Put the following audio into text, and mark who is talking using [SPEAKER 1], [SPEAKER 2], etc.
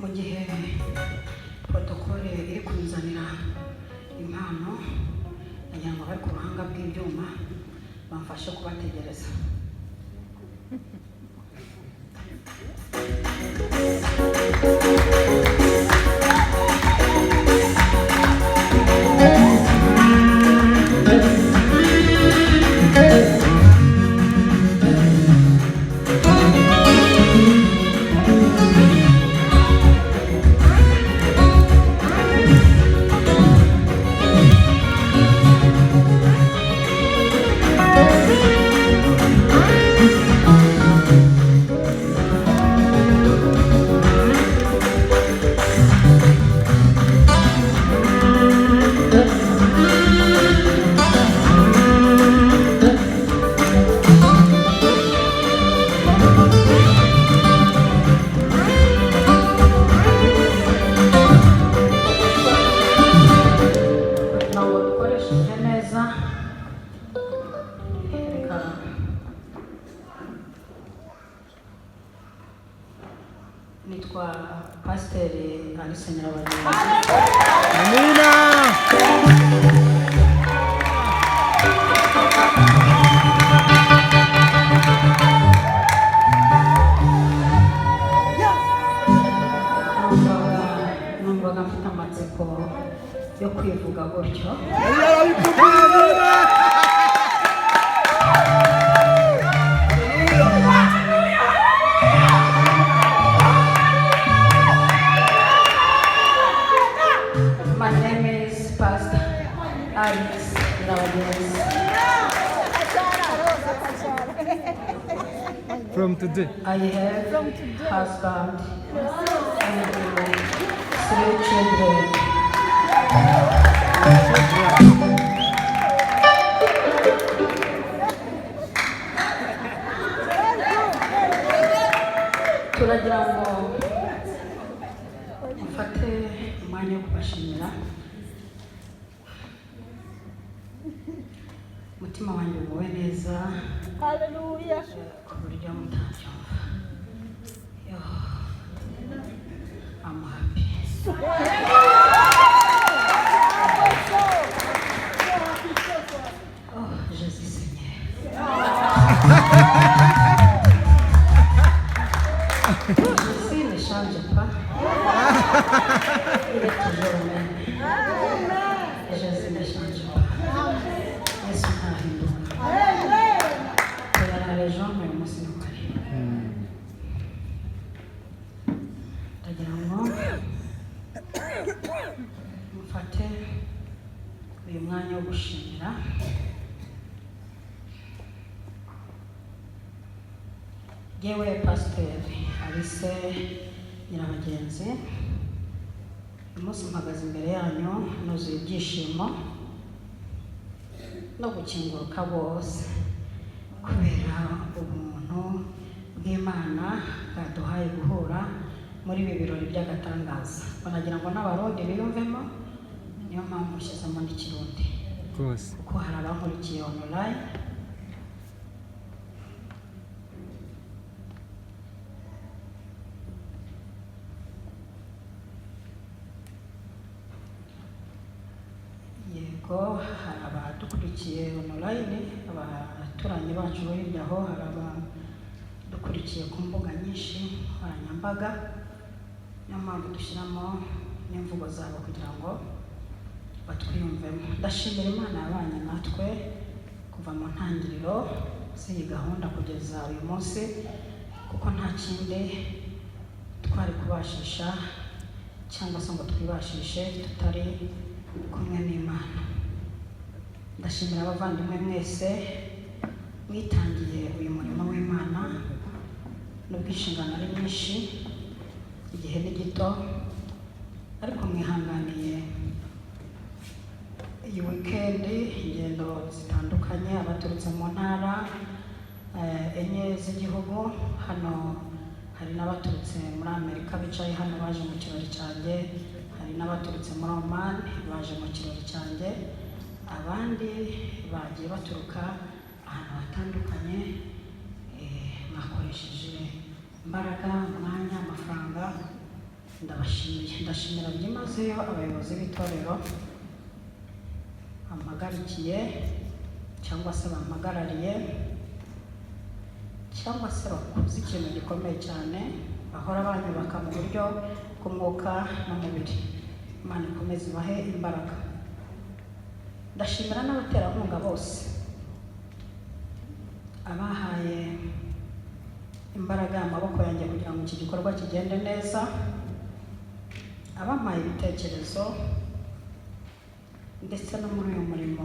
[SPEAKER 1] mu gihe protokole iri kubizanira impano nagira ngo bari ku buhanga bw'ibyuma bamfashe kubategereza. Nitwa Pasiteri Alice Nyirabagenzi.
[SPEAKER 2] Amina.
[SPEAKER 1] Numvaga mfite amatsiko yo kwivuga gutyo. My name is Pastor Alice Nyirabagenzi.
[SPEAKER 2] From today.
[SPEAKER 1] I have a husband and 3 children. Turagira ngo mfate umwanya wo kubashimira. Umutima wanjye uguwe neza.
[SPEAKER 3] Hallelujah.
[SPEAKER 1] Ku buryo mutabyumva. I'm happy. Oh, Jésus Seigneur. Jésus ne change pas. Il est toujours le même. Jésus ne change pas. Yesu ntahinduka. Tuyarareje mu munsi w'ukuri. Ndagira ngo mufate uyu mwanya wo gushimira yewe Pasiteri Alice Nyirabagenzi. Uyu munsi mpagaze imbere yanyu nuzuye ibyishimo no gukinguruka bose kubera ubuntu bw'Imana bwaduhaye guhura muri ibi birori by'agatangaza. Banagira ngo n'abarundi biyumvemo, niyo mpamvu ushyizemo n'ikirundi kuko hari abankurikiye online. Yego, hari abadukurikiye online, abaturanyi bacu bo hirya aho, hari abadukurikiye ku mbuga nyinshi nkoranyambaga. Niyo mpamvu dushyiramo n'imvugo zabo kugira ngo batwiyumvemo. Ndashimira Imana yabanye natwe kuva mu ntangiriro z'iyi gahunda kugeza uyu munsi, kuko nta kindi twari kubashisha cyangwa se ngo twibashishe tutari kumwe n'Imana. Ndashimira abavandimwe mwese mwitangiye uyu murimo w'Imana, nubwo inshingano ari nyinshi, igihe ni gito, ariko mwihanganiye iyi weekend, ingendo zitandukanye, abaturutse mu ntara enye z'igihugu. Hano hari n'abaturutse muri Amerika bicaye hano baje mu kirori cyanjye, hari n'abaturutse muri Oman baje mu kirori cyanjye, abandi bagiye baturuka ahantu hatandukanye. Mwakoresheje imbaraga, umwanya, amafaranga ndashimira byimazeyo abayobozi b'itorero bampagarikiye cyangwa se bampagarariye cyangwa se bakuze ikintu gikomeye cyane, bahora banyubaka mu buryo bw'umwuka n'umubiri. Imana ikomeze ibahe imbaraga. Ndashimira n'abaterankunga bose abahaye imbaraga amaboko yanjye kugira ngo iki gikorwa kigende neza, abampaye ibitekerezo ndetse no muri uyu murimo